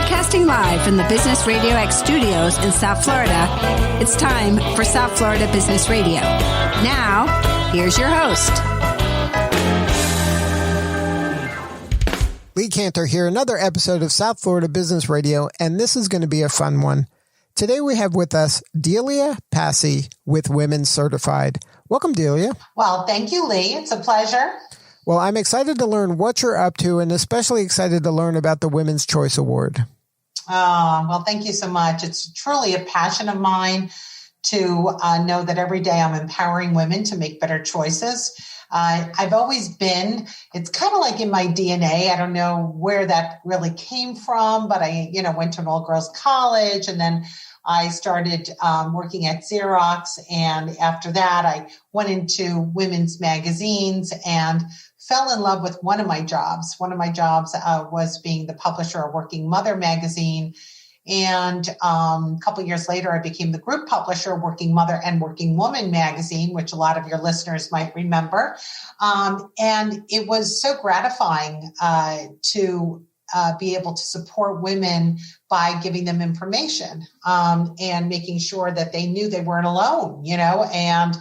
Broadcasting live from the Business RadioX studios in South Florida, it's time for South Florida Business Radio. Now, here's your host. Lee Cantor here, another episode of South Florida Business Radio, and this is going to be a fun one. Today we have with us Delia Passi with Women Certified. Welcome, Delia. Well, thank you, Lee. It's a pleasure. Well, I'm excited to learn what you're up to and especially excited to learn about the Women's Choice Award. Well, thank you so much. It's truly a passion of mine to know that every day I'm empowering women to make better choices. I've always been, it's kind of like in my DNA. I don't know where that really came from, but I, went to an all-girls college, and then I started working at Xerox. And after that, I went into women's magazines and fell in love with one of my jobs. One of my jobs was being the publisher of Working Mother magazine. And a couple of years later, I became the group publisher of Working Mother and Working Woman magazine, which a lot of your listeners might remember. And it was so gratifying to be able to support women by giving them information and making sure that they knew they weren't alone, and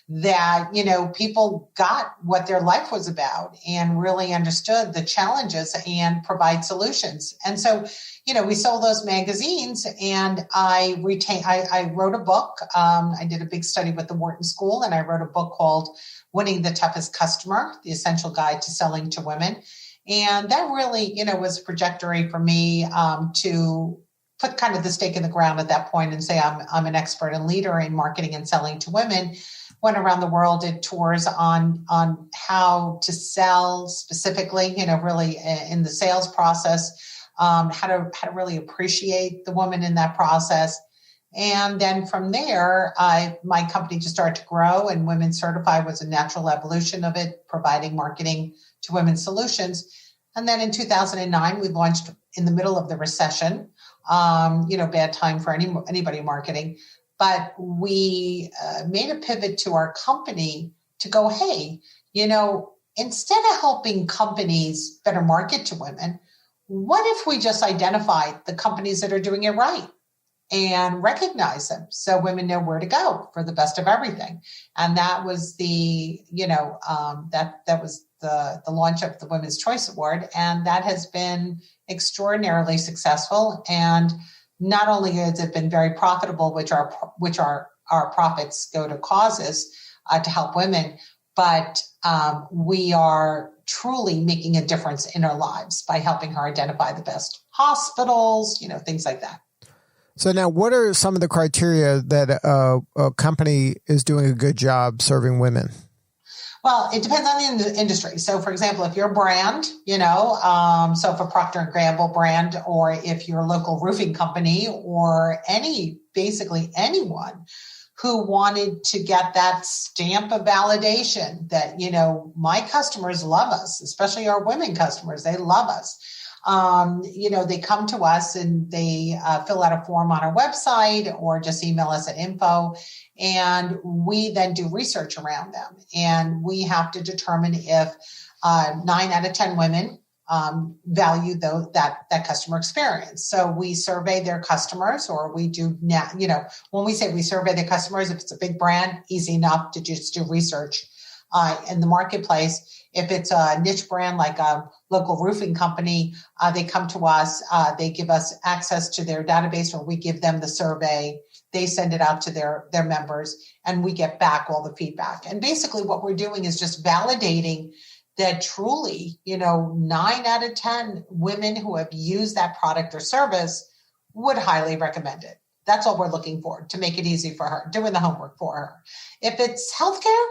that, people got what their life was about and really understood the challenges and provide solutions. And so, we sold those magazines, and I wrote a book. I did a big study with the Wharton School, and I wrote a book called Winning the Toughest Customer, The Essential Guide to Selling to Women. And that really, was a trajectory for me to put kind of the stake in the ground at that point and say I'm an expert and leader in marketing and selling to women. Went around the world, did tours on how to sell specifically, really in the sales process, how to really appreciate the woman in that process. And then from there, my company just started to grow, and Women Certified was a natural evolution of it, providing marketing to women's solutions. And then in 2009, we launched in the middle of the recession, bad time for anybody marketing. But we made a pivot to our company to go, hey, instead of helping companies better market to women, what if we just identify the companies that are doing it right and recognize them so women know where to go for the best of everything? And that was the, that was the launch of the Women's Choice Award. And that has been extraordinarily successful. And not only has it been very profitable, which our profits go to causes to help women, but we are truly making a difference in her lives by helping her identify the best hospitals, things like that. So now, what are some of the criteria that a company is doing a good job serving women? Well, it depends on the industry. So, for example, if you're a brand, so if a Procter & Gamble brand, or if you're a local roofing company, or basically anyone who wanted to get that stamp of validation that, my customers love us, especially our women customers, they love us. They come to us and they fill out a form on our website or just email us at info. And we then do research around them. And we have to determine if 9 out of 10 women value that customer experience. So we survey their customers, or we do now, when we say we survey their customers, if it's a big brand, easy enough to just do research in the marketplace. If it's a niche brand like a local roofing company, they come to us, they give us access to their database, or we give them the survey. They send it out to their members, and we get back all the feedback. And basically what we're doing is just validating that truly, 9 out of 10 women who have used that product or service would highly recommend it. That's all we're looking for, to make it easy for her, doing the homework for her. If it's healthcare,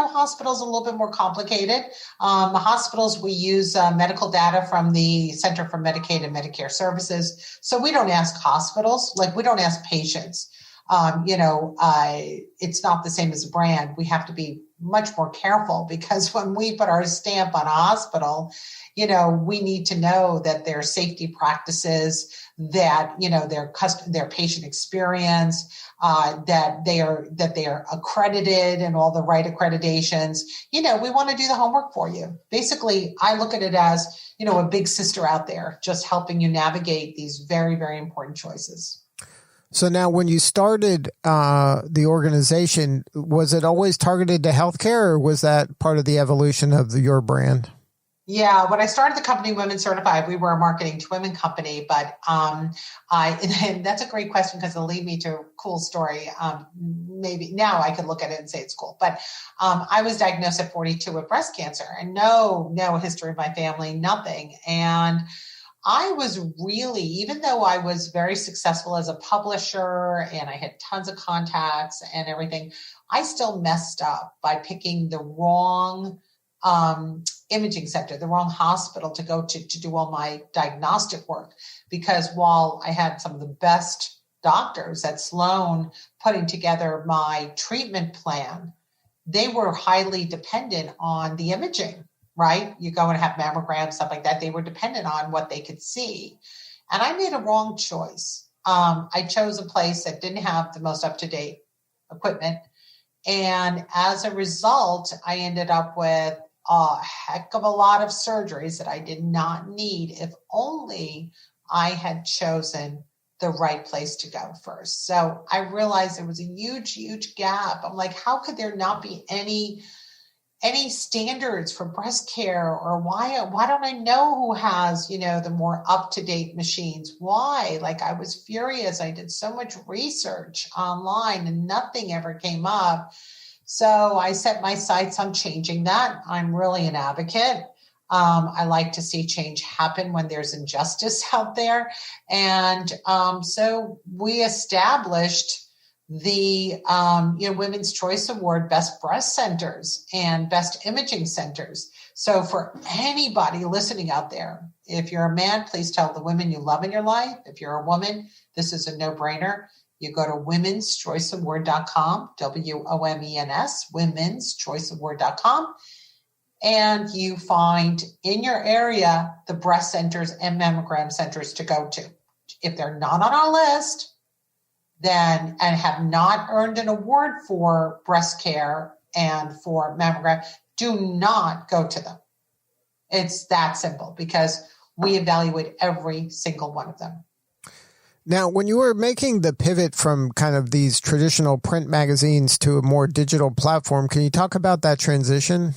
hospitals are a little bit more complicated. Hospitals, we use medical data from the Center for Medicaid and Medicare Services. So we don't ask hospitals, we don't ask patients. it's not the same as a brand. We have to be much more careful because when we put our stamp on a hospital, we need to know that their safety practices, that, their patient experience, that they are accredited and all the right accreditations. We want to do the homework for you. Basically, I look at it as, a big sister out there just helping you navigate these very, very important choices. So now when you started the organization, was it always targeted to healthcare, or was that part of the evolution of your brand? Yeah, when I started the company Women Certified, we were a marketing to women company, but and that's a great question because it'll lead me to a cool story. Maybe now I could look at it and say it's cool, but I was diagnosed at 42 with breast cancer and no history of my family, nothing. And I was really, even though I was very successful as a publisher and I had tons of contacts and everything, I still messed up by picking the wrong imaging center, the wrong hospital to go to do all my diagnostic work. Because while I had some of the best doctors at Sloan putting together my treatment plan, they were highly dependent on the imaging, right? You go and have mammograms, stuff like that. They were dependent on what they could see. And I made a wrong choice. I chose a place that didn't have the most up-to-date equipment. And as a result, I ended up with a heck of a lot of surgeries that I did not need if only I had chosen the right place to go first. So I realized there was a huge, huge gap. I'm like, how could there not be any standards for breast care? Or why don't I know who has, the more up-to-date machines? Why? Like, I was furious. I did so much research online and nothing ever came up. So I set my sights on changing that. I'm really an advocate. I like to see change happen when there's injustice out there. And so we established the Women's Choice Award Best Breast Centers and Best Imaging Centers. So for anybody listening out there, if you're a man, please tell the women you love in your life. If you're a woman, this is a no-brainer. You go to womenschoiceaward.com, WOMENS, womenschoiceaward.com, and you find in your area the breast centers and mammogram centers to go to. If they're not on our list, then and have not earned an award for breast care and for mammogram, do not go to them. It's that simple because we evaluate every single one of them. Now, when you were making the pivot from kind of these traditional print magazines to a more digital platform, can you talk about that transition?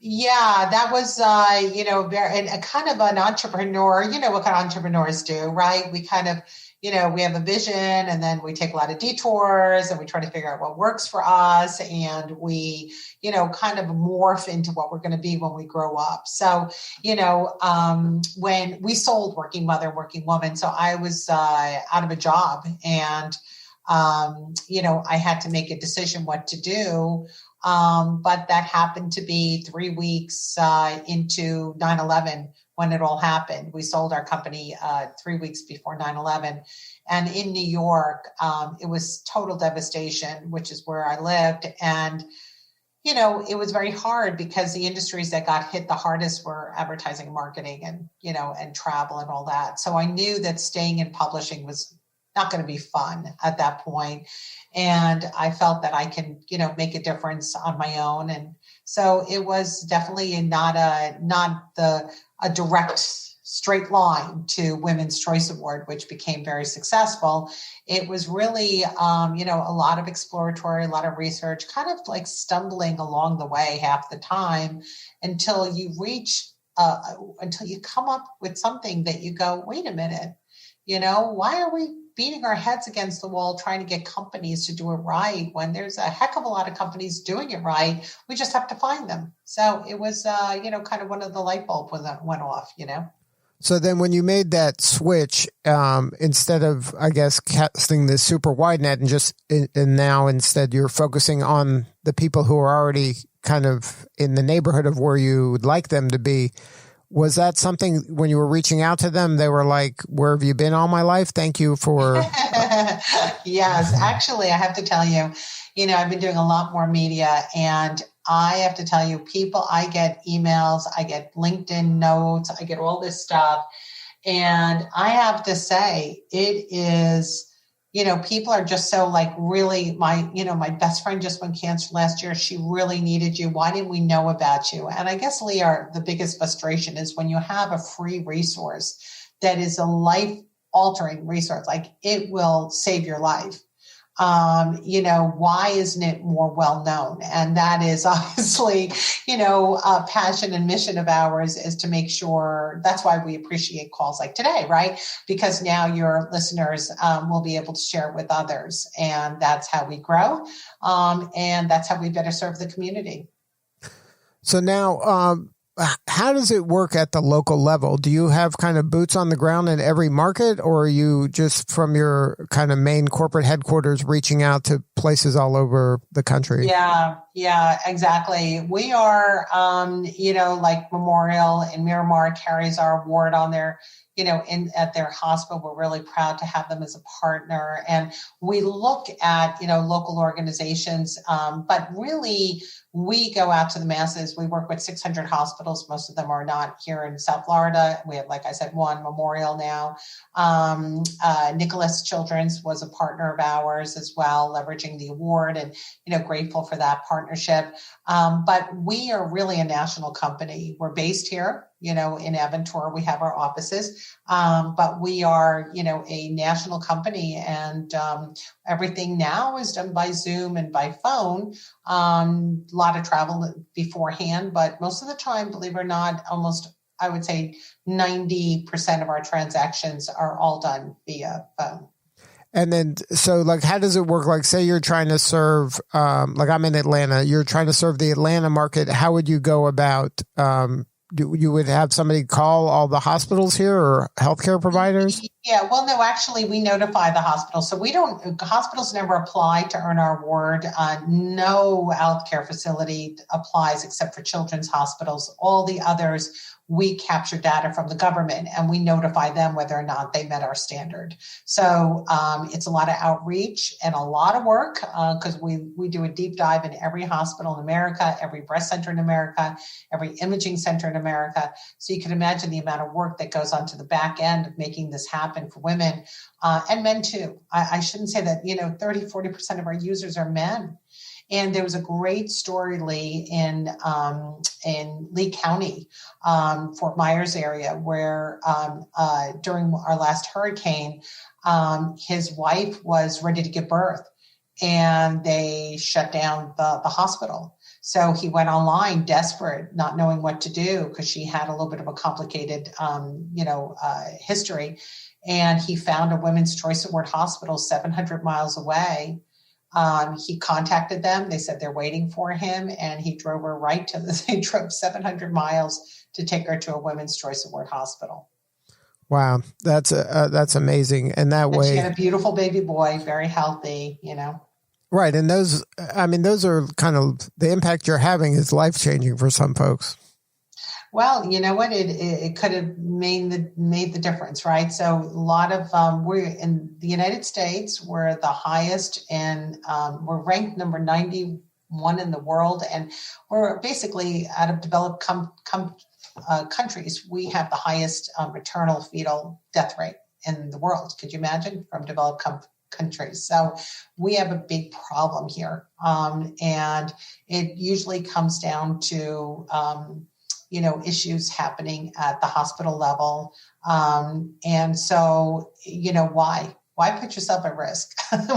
Yeah, that was, very, a kind of an entrepreneur, what kind of entrepreneurs do, right? We kind of, we have a vision and then we take a lot of detours and we try to figure out what works for us. And we, kind of morph into what we're going to be when we grow up. So, when we sold Working Mother, Working Woman, so I was out of a job and, I had to make a decision what to do. But that happened to be 3 weeks into 9/11 when it all happened. We sold our company 3 weeks before 9/11. And in New York, it was total devastation, which is where I lived. And, it was very hard because the industries that got hit the hardest were advertising and marketing and, and travel and all that. So I knew that staying in publishing was not going to be fun at that point. And I felt that I can, make a difference on my own. And so it was definitely not a direct straight line to Women's Choice Award, which became very successful. It was really, a lot of exploratory, a lot of research, kind of like stumbling along the way half the time until you reach, until you come up with something that you go, wait a minute, why are we beating our heads against the wall trying to get companies to do it right when there's a heck of a lot of companies doing it right? We just have to find them. So it was, kind of one of the light bulb when that went off, So then when you made that switch, instead of, I guess, casting this super wide net and now instead you're focusing on the people who are already kind of in the neighborhood of where you would like them to be, Was that something when you were reaching out to them, they were like, where have you been all my life? Thank you for. Yes, actually, I have to tell you, I've been doing a lot more media, and I have to tell you, I get emails, I get LinkedIn notes, I get all this stuff. And I have to say, it is, people are just so like, really, my best friend just went cancer last year. She really needed you. Why didn't we know about you? And I guess, Leah, the biggest frustration is when you have a free resource that is a life altering resource, like it will save your life. Why isn't it more well known? And that is obviously, a passion and mission of ours is to make sure. That's why we appreciate calls like today, right? Because now your listeners will be able to share it with others, and that's how we grow. And that's how we better serve the community. So now, how does it work at the local level? Do you have kind of boots on the ground in every market, or are you just from your kind of main corporate headquarters reaching out to places all over the country? Yeah, exactly. We are, like Memorial in Miramar carries our award on their, at their hospital. We're really proud to have them as a partner. And we look at, local organizations, but really we go out to the masses. We work with 600 hospitals. Most of them are not here in South Florida. We have, like I said, one Memorial now. Nicholas Children's was a partner of ours as well, leveraging the award, and, grateful for that partnership. But we are really a national company. We're based here, in Aventura. We have our offices, but we are, a national company, and everything now is done by Zoom and by phone. A lot of travel beforehand, but most of the time, believe it or not, I would say 90% of our transactions are all done via phone. And then, so like, how does it work? Like, say you're trying to serve, like I'm in Atlanta, you're trying to serve the Atlanta market. How would you go about, you would have somebody call all the hospitals here or healthcare providers? Yeah, well, no, actually we notify the hospital. So hospitals never apply to earn our award. No healthcare facility applies except for children's hospitals. All the others, we capture data from the government and we notify them whether or not they met our standard. So it's a lot of outreach and a lot of work because we do a deep dive in every hospital in America, every breast center in America, every imaging center in America. So you can imagine the amount of work that goes onto the back end of making this happen for women and men too. I shouldn't say that, 30-40% of our users are men. And there was a great story, Lee, in Lee County, Fort Myers area, where during our last hurricane, his wife was ready to give birth, and they shut down the hospital. So he went online, desperate, not knowing what to do because she had a little bit of a complicated, history. And he found a Women's Choice Award hospital 700 miles away. He contacted them. They said they're waiting for him, and he drove her they drove 700 miles to take her to a Women's Choice Award hospital. Wow. That's amazing. And way she had a beautiful baby boy, very healthy, Right. And those are kind of the impact you're having is life-changing for some folks. Well, you know what? It could have made the difference, right? So a lot of we're in the United States. We're the highest, and we're ranked number 91 in the world, and we're basically out of developed countries. We have the highest maternal fetal death rate in the world. Could you imagine, from developed countries? So we have a big problem here, and it usually comes down to issues happening at the hospital level. And so, why put yourself at risk?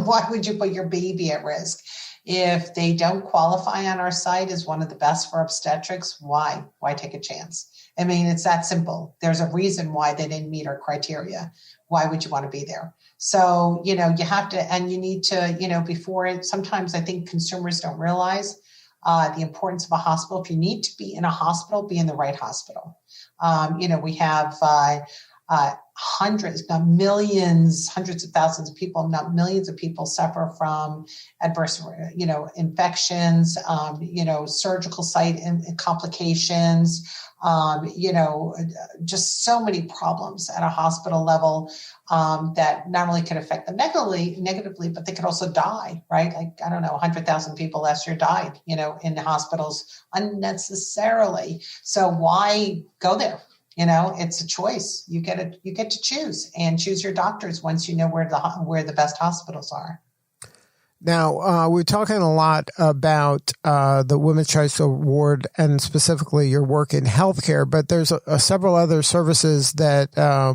Why would you put your baby at risk? If they don't qualify on our site as one of the best for obstetrics, why take a chance? I mean, it's that simple. There's a reason why they didn't meet our criteria. Why would you want to be there? So, you have to, and you need to, before it, sometimes I think consumers don't realize the importance of a hospital. If you need to be in a hospital, be in the right hospital. We have hundreds, not millions, hundreds of thousands of people, not millions of people suffer from adverse, infections, surgical site complications, just so many problems at a hospital level that not only could affect them negatively, but they could also die, right? Like, I don't know, 100,000 people last year died, in the hospitals unnecessarily. So why go there? It's a choice. You get to choose and choose your doctors once you know where the best hospitals are. Now, we're talking a lot about the Women's Choice Award and specifically your work in healthcare, but there's several other services that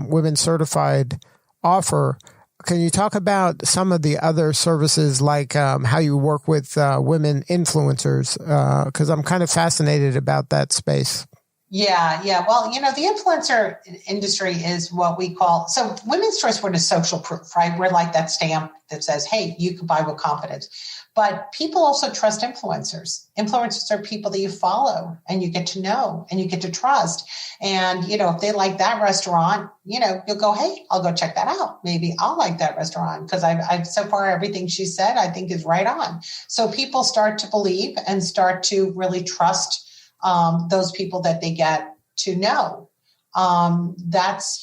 Women Certified offer. Can you talk about some of the other services, like how you work with women influencers? Because I'm kind of fascinated about that space. Yeah. Well, the influencer industry is what we call, so Women's Choice Award is social proof, right? We're like that stamp that says, hey, you can buy with confidence. But people also trust influencers. Influencers are people that you follow and you get to know and you get to trust. And, if they like that restaurant, you'll go, hey, I'll go check that out. Maybe I'll like that restaurant because I've so far, everything she said, I think is right on. So people start to believe and start to really trust those people that they get to know. That's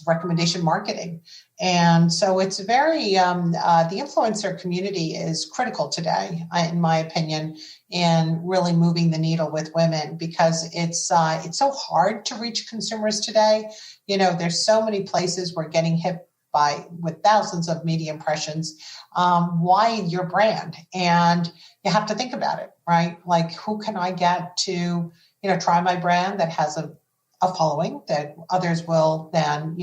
recommendation marketing. And so it's very, the influencer community is critical today, in my opinion, in really moving the needle with women, because it's so hard to reach consumers today. There's so many places we're getting hit with thousands of media impressions. Why your brand? And you have to think about it, right? Like, who can I get to, try my brand that has a following that others will then,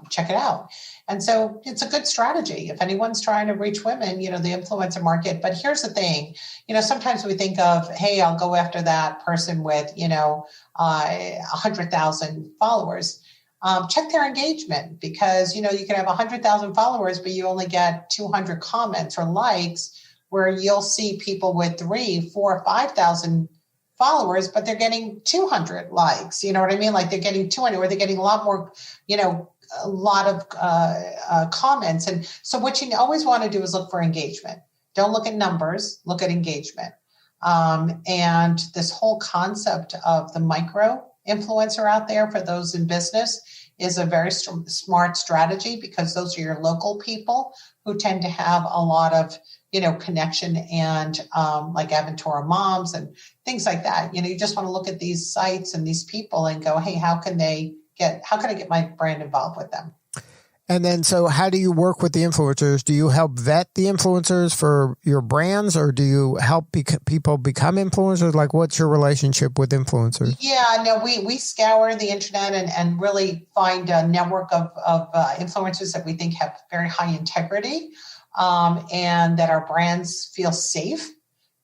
check it out. And so it's a good strategy if anyone's trying to reach women, the influencer market. But here's the thing, sometimes we think of, hey, I'll go after that person with, 100,000 followers. Check their engagement, because, you can have 100,000 followers, but you only get 200 comments or likes, where you'll see people with 3, 4, 5,000 followers, but they're getting 200 likes. You know what I mean? Like, they're getting 200, or they're getting a lot more, a lot of comments. And so what you always want to do is look for engagement. Don't look at numbers, look at engagement. And this whole concept of the micro influencer out there for those in business is a very smart strategy, because those are your local people who tend to have a lot of, connection and like Aventura moms and things like that. You just want to look at these sites and these people and go, hey, how can I get my brand involved with them? And then, so how do you work with the influencers? Do you help vet the influencers for your brands, or do you help people become influencers? Like, what's your relationship with influencers? Yeah, no, we scour the internet and really find a network of influencers that we think have very high integrity, and that our brands feel safe.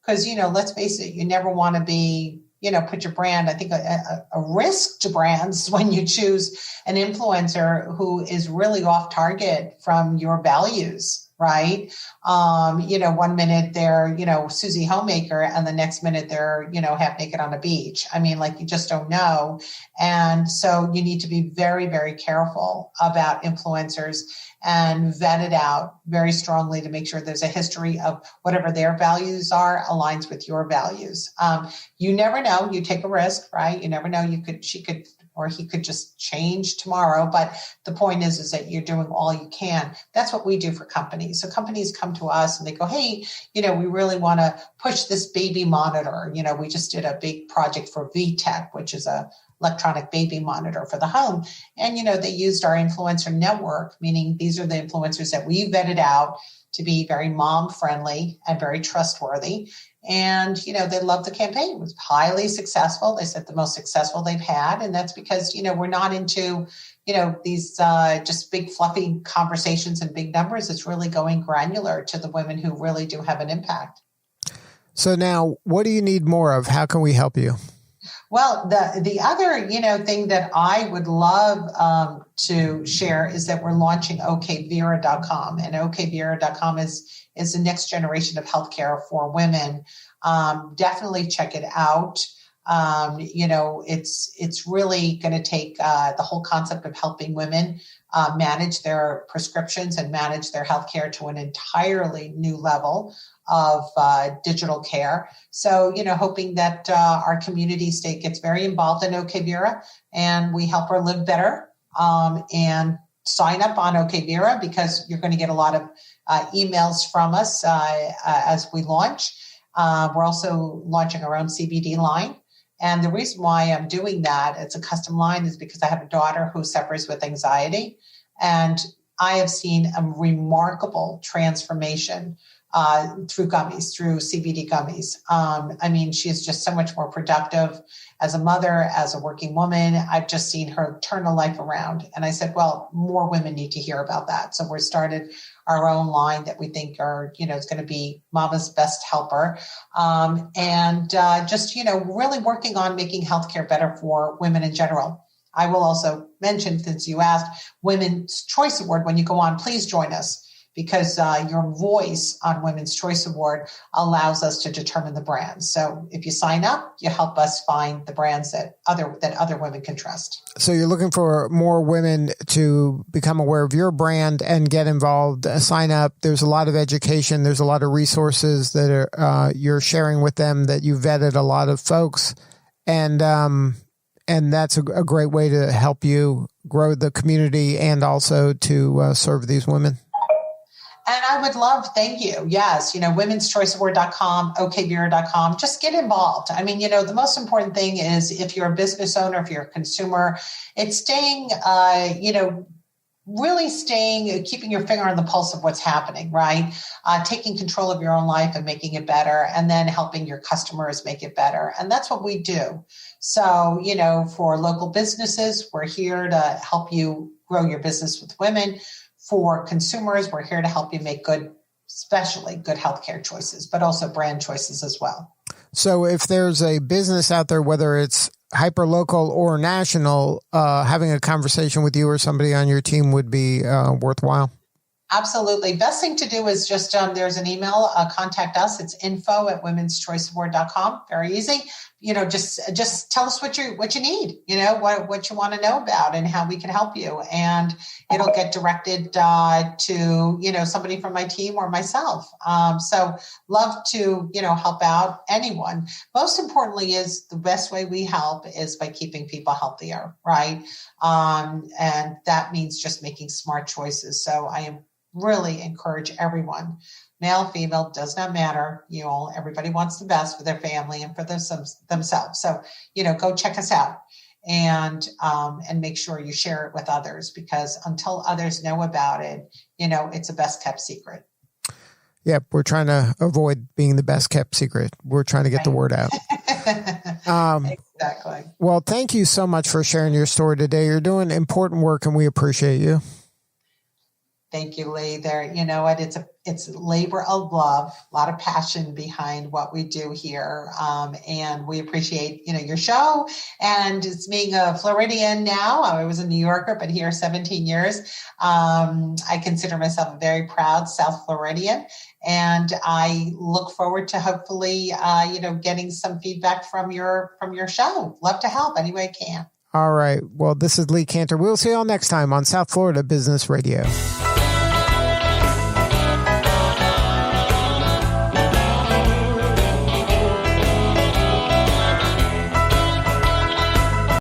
Because, let's face it, you never want to be, put your brand, I think a risk to brands when you choose an influencer who is really off target from your values, right? One minute they're, Susie Homemaker, and the next minute they're, half naked on a beach. I mean, like, you just don't know. And so you need to be very, very careful about influencers and vet it out very strongly to make sure there's a history of whatever their values are aligns with your values. You never know. You take a risk, right? You never know. She could, or he could just change tomorrow. But the point is that you're doing all you can. That's what we do for companies. So companies come to us and they go, hey, we really want to push this baby monitor. We just did a big project for VTech, which is a electronic baby monitor for the home. And, they used our influencer network, meaning these are the influencers that we vetted out to be very mom friendly and very trustworthy. And, they loved the campaign. It was highly successful. They said the most successful they've had. And that's because, we're not into, these just big fluffy conversations and big numbers. It's really going granular to the women who really do have an impact. So now, what do you need more of? How can we help you? Well, the other, thing that I would love to share is that we're launching okvera.com, and okvera.com is the next generation of healthcare for women. Definitely check it out. It's really going to take the whole concept of helping women manage their prescriptions and manage their healthcare to an entirely new level. digital care. So, hoping that our community state gets very involved in OK Vera, and we help her live better, and sign up on OK Vera, because you're going to get a lot of emails from us as we launch. We're also launching our own CBD line. And the reason why I'm doing that, it's a custom line, is because I have a daughter who suffers with anxiety. And I have seen a remarkable transformation through gummies, through CBD gummies. She is just so much more productive as a mother, as a working woman. I've just seen her turn her life around. And I said, well, more women need to hear about that. So we started our own line that we think are, is going to be Mama's best helper. Really working on making healthcare better for women in general. I will also mention, since you asked, Women's Choice Award, when you go on, please join us, because your voice on Women's Choice Award allows us to determine the brands. So if you sign up, you help us find the brands that other women can trust. So you're looking for more women to become aware of your brand and get involved, sign up. There's a lot of education. There's a lot of resources that are you're sharing with them, that you vetted a lot of folks. And that's a great way to help you grow the community and also to serve these women. And I would love, thank you. Yes, womenschoiceaward.com, okvera.com. Just get involved. The most important thing is, if you're a business owner, if you're a consumer, it's staying, keeping your finger on the pulse of what's happening, right? Taking control of your own life and making it better, and then helping your customers make it better. And that's what we do. So, for local businesses, we're here to help you grow your business with women. For consumers, we're here to help you make especially good healthcare choices, but also brand choices as well. So if there's a business out there, whether it's hyper-local or national, having a conversation with you or somebody on your team would be worthwhile? Absolutely. Best thing to do is just, there's an email, contact us. It's info@womenschoiceaward.com. Very easy. Just tell us what you need, what you want to know about and how we can help you. And it'll get directed to, somebody from my team or myself. So love to, help out anyone. Most importantly is the best way we help is by keeping people healthier, right? And that means just making smart choices. So I am really encourage everyone, male, female, does not matter. Everybody wants the best for their family and for themselves. So, go check us out and make sure you share it with others, because until others know about it, it's a best kept secret. Yeah, we're trying to avoid being the best kept secret. We're trying to get the word out. Exactly. Well, thank you so much for sharing your story today. You're doing important work and we appreciate you. Thank you, Lee. It's labor of love, a lot of passion behind what we do here. And we appreciate, your show. And it's being a Floridian now. I was a New Yorker, but here 17 years. I consider myself a very proud South Floridian. And I look forward to hopefully, getting some feedback from your show. Love to help any way I can. All right. Well, this is Lee Cantor. We'll see you all next time on South Florida Business Radio.